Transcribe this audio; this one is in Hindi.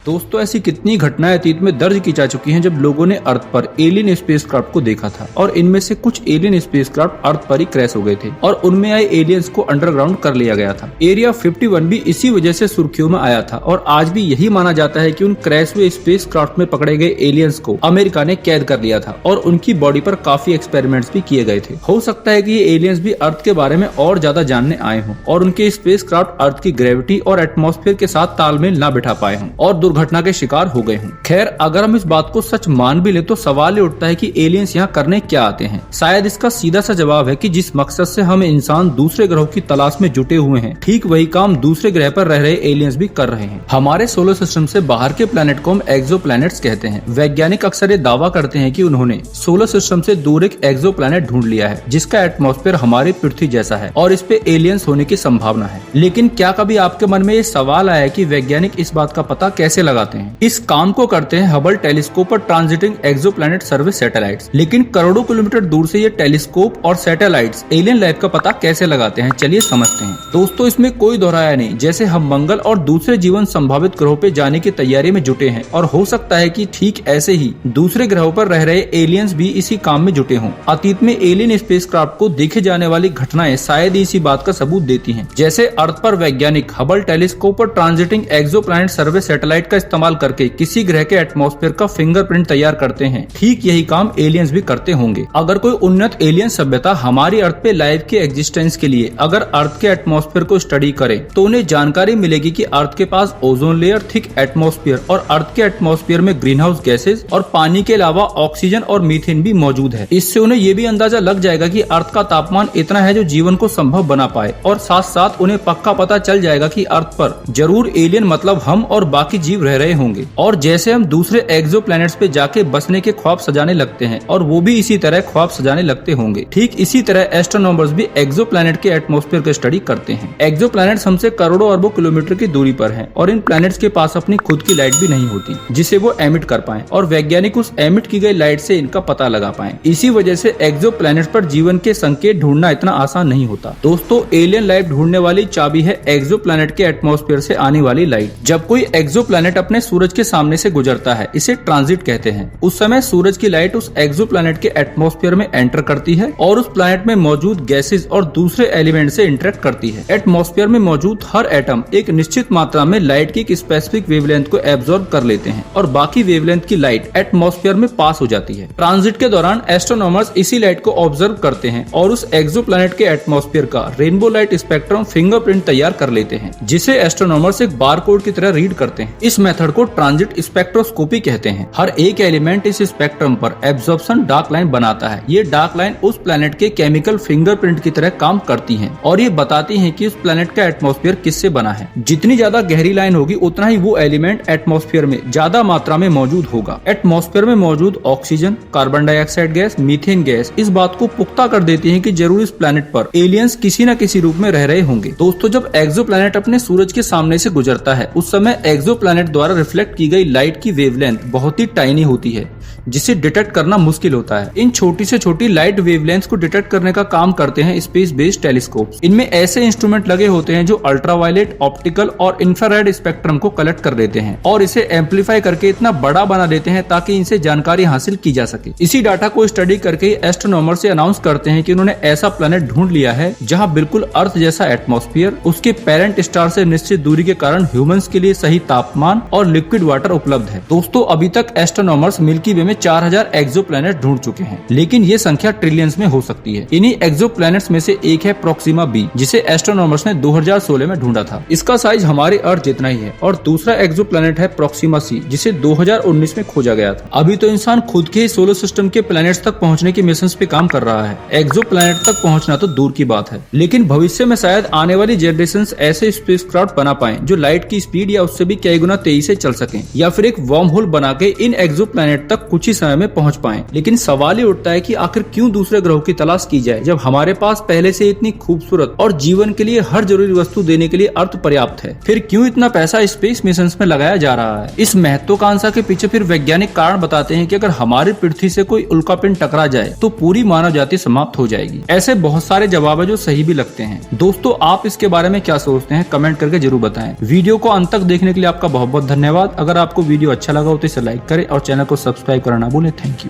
दोस्तों ऐसी कितनी घटनाएं अतीत में दर्ज की जा चुकी हैं जब लोगों ने अर्थ पर एलियन स्पेसक्राफ्ट को देखा था और इनमें से कुछ एलियन स्पेसक्राफ्ट अर्थ पर ही क्रैश हो गए थे और उनमें आए एलियंस को अंडरग्राउंड कर लिया गया था। एरिया 51 भी इसी वजह से सुर्खियों में आया था और आज भी यही माना जाता है कि उन क्रैश हुए स्पेसक्राफ्ट में पकड़े गए एलियंस को अमेरिका ने कैद कर लिया था और उनकी बॉडी पर काफी एक्सपेरिमेंट्स भी किए गए थे। हो सकता है कि ये एलियंस भी अर्थ के बारे में और ज्यादा जानने आए हों और उनके स्पेसक्राफ्ट अर्थ की ग्रेविटी और एटमॉस्फेयर के साथ तालमेल न बिठा पाए हों और दुर्घटना के शिकार हो गए हों। खैर, अगर हम इस बात को सच मान भी ले तो सवाल ये उठता है कि एलियंस यहाँ करने क्या आते हैं। शायद इसका सीधा सा जवाब है कि जिस मकसद से हम इंसान दूसरे ग्रहों की तलाश में जुटे हुए हैं, ठीक वही काम दूसरे ग्रह पर रह रहे एलियंस भी कर रहे हैं। हमारे सोलर सिस्टम से बाहर के प्लैनेट को हम एक्सो प्लैनेट्स कहते हैं। वैज्ञानिक अक्सर ये दावा करते हैं कि उन्होंने सोलर सिस्टम से दूर एक एक्सो प्लैनेट ढूंढ लिया है जिसका एटमॉस्फेयर हमारी पृथ्वी जैसा है और इस पे एलियंस होने की संभावना है। लेकिन क्या कभी आपके मन में ये सवाल आया कि वैज्ञानिक इस बात का पता कैसे लगाते हैं? इस काम को करते हैं हबल टेलीस्कोप और ट्रांजिटिंग एक्सोप्लैनेट सर्वे सैटेलाइट्स। लेकिन करोड़ों किलोमीटर दूर से ये टेलीस्कोप और सैटेलाइट्स एलियन लाइफ का पता कैसे लगाते हैं, चलिए समझते हैं। दोस्तों, इसमें कोई दोहराया नहीं, जैसे हम मंगल और दूसरे जीवन संभावित ग्रहों पे जाने की तैयारी में जुटे हैं और हो सकता है कि ठीक ऐसे ही दूसरे ग्रहों पर रह रहे एलियंस भी इसी काम में जुटे हों। अतीत में एलियन स्पेसक्राफ्ट को देखे जाने वाली घटनाएं शायद इसी बात का सबूत देती हैं। जैसे अर्थ पर वैज्ञानिक हबल टेलीस्कोप और ट्रांजिटिंग एक्सोप्लैनेट सर्वे सैटेलाइट का इस्तेमाल करके किसी ग्रह के एटमॉस्फेयर का फिंगरप्रिंट तैयार करते हैं, ठीक यही काम एलियंस भी करते होंगे। अगर कोई उन्नत एलियन सभ्यता हमारी अर्थ पे लाइफ के एग्जिस्टेंस के लिए अगर अर्थ के एटमॉस्फेयर को स्टडी करे तो उन्हें जानकारी मिलेगी कि अर्थ के पास ओजोन लेयर, थिक एटमॉस्फेयर और अर्थ के एटमॉस्फेयर में ग्रीन हाउस गैसेज और पानी के अलावा ऑक्सीजन और मीथेन भी मौजूद है। इससे उन्हें ये भी अंदाजा लग जाएगा कि अर्थ का तापमान इतना है जो जीवन को संभव बना पाए और साथ साथ उन्हें पक्का पता चल जाएगा कि अर्थ पर जरूर एलियन मतलब हम और बाकी जीव रह रहे होंगे। और जैसे हम दूसरे एक्सोप्लैनेट्स पे जाके बसने के ख्वाब सजाने लगते हैं और वो भी इसी तरह ख्वाब सजाने लगते होंगे, ठीक इसी तरह एस्ट्रोनॉमर्स भी एक्सोप्लैनेट के एटमॉस्फेयर की स्टडी करते हैं। एक्सोप्लैनेट्स हमसे करोड़ों अरबों किलोमीटर की दूरी पर हैं और इन प्लैनेट्स के पास अपनी खुद की लाइट भी नहीं होती जिसे वो एमिट कर पाएं और वैज्ञानिक उस एमिट की गई लाइट से इनका पता लगा पाएं। इसी वजह से एक्सोप्लैनेट्स पर जीवन के संकेत ढूंढना इतना आसान नहीं होता। दोस्तों, एलियन लाइफ ढूंढने वाली चाबी है एक्सोप्लैनेट के एटमॉस्फेयर से आने वाली लाइट। जब कोई एक्सोप्लैनेट अपने सूरज के सामने से गुजरता है, इसे ट्रांजिट कहते हैं। उस समय सूरज की लाइट उस एक्सोप्लैनेट के एटमॉस्फेयर में एंटर करती है और उस प्लैनेट में मौजूद गैसेस और दूसरे एलिमेंट से इंटरेक्ट करती है। एटमॉस्फेयर में मौजूद हर एटम एक निश्चित मात्रा में लाइट की एक स्पेसिफिक वेवलेंथ को एब्जॉर्ब कर लेते हैं और बाकी वेवलेंथ की लाइट एटमॉस्फेयर में पास हो जाती है। ट्रांजिट के दौरान एस्ट्रोनॉमर्स इसी लाइट को ऑब्जर्व करते हैं और उस एक्सोप्लैनेट के एटमॉस्फेयर का रेनबो लाइट स्पेक्ट्रम फिंगरप्रिंट तैयार कर लेते हैं जिसे एस्ट्रोनॉमर्स एक बारकोड की तरह रीड करते हैं। इस मेथड को ट्रांजिट स्पेक्ट्रोस्कोपी कहते हैं। हर एक एलिमेंट इस स्पेक्ट्रम पर एब्जॉर्प्शन डार्क लाइन बनाता है। ये डार्क लाइन उस प्लैनेट के केमिकल फिंगरप्रिंट की तरह काम करती हैं और ये बताती हैं कि उस प्लैनेट का एटमॉस्फेयर किससे बना है। जितनी ज्यादा गहरी लाइन होगी उतना ही वो एलिमेंट एटमॉस्फेयर में ज्यादा मात्रा में मौजूद होगा। एटमॉस्फेयर में मौजूद oxygen, carbon dioxide gas, methane gas इस बात को पुख्ता कर देती है कि जरूर इस प्लैनेट पर एलियंस किसी न किसी रूप में रह रहे होंगे। दोस्तों, जब एक्सोप्लैनेट अपने सूरज के सामने से गुजरता है उस समय एक्सोप्लैनेट द्वारा रिफ्लेक्ट की गई लाइट की वेवलेंथ बहुत ही टाइनी होती है जिसे डिटेक्ट करना मुश्किल होता है। इन छोटी से छोटी लाइट वेवलेंथ्स को डिटेक्ट करने का काम करते हैं स्पेस बेस्ड टेलीस्कोप्स। इनमें ऐसे इंस्ट्रूमेंट लगे होते हैं जो अल्ट्रावायलेट, ऑप्टिकल और इंफ्रारेड स्पेक्ट्रम को कलेक्ट कर देते हैं और इसे एम्पलीफाई करके इतना बड़ा बना देते हैं ताकि इनसे जानकारी हासिल की जा सके। इसी डाटा को स्टडी करके एस्ट्रोनॉमर से अनाउंस करते हैं कि उन्होंने ऐसा प्लैनेट ढूंढ लिया है जहां बिल्कुल अर्थ जैसा एटमॉस्फेयर, उसके पेरेंट स्टार से निश्चित दूरी के कारण ह्यूमंस के लिए सही तापमान और लिक्विड वाटर उपलब्ध है। दोस्तों, अभी तक एस्ट्रोनॉमर्स मिल्की वे में 4000 एक्सोप्लैनेट ढूंढ चुके हैं, लेकिन ये संख्या ट्रिलियंस में हो सकती है। इन्हीं एक्सोप्लैनेट्स में से एक है प्रोक्सिमा बी जिसे एस्ट्रोनॉमर्स ने 2016 में ढूंढा था। इसका साइज हमारे अर्थ जितना ही है। और दूसरा एक्सोप्लैनेट है प्रोक्सिमा सी जिसे 2019 में खोजा गया था। अभी तो इंसान खुद के ही सोलर सिस्टम के प्लैनेट्स तक पहुंचने की मिशन पे काम कर रहा है, एक्सोप्लैनेट तक पहुंचना तो दूर की बात है। लेकिन भविष्य में शायद आने वाली जनरेशन ऐसे स्पेसक्राफ्ट बना पाए जो लाइट की स्पीड या उससे भी कई गुना तेजी से चल सके या फिर एक वर्म होल बना के इन एक्सोप्लैनेट तक कुछ कुछ ही समय में पहुंच पाएं। लेकिन सवाल ये उठता है कि आखिर क्यों दूसरे ग्रहों की तलाश की जाए जब हमारे पास पहले से इतनी खूबसूरत और जीवन के लिए हर जरूरी वस्तु देने के लिए अर्थ पर्याप्त है। फिर क्यों इतना पैसा स्पेस मिशन में लगाया जा रहा है? इस महत्वाकांक्षा के पीछे फिर वैज्ञानिक कारण बताते हैं कि अगर हमारी पृथ्वी से कोई उल्कापिंड टकरा जाए तो पूरी मानव जाति समाप्त हो जाएगी। ऐसे बहुत सारे जवाब है जो सही भी लगते हैं। दोस्तों, आप इसके बारे में क्या सोचते हैं? कमेंट करके जरूर बताएं। वीडियो को अंत तक देखने के लिए आपका बहुत बहुत धन्यवाद। अगर आपको वीडियो अच्छा लगा हो तो इसे लाइक करें और चैनल को सब्सक्राइब करना ना भूलें। Thank you.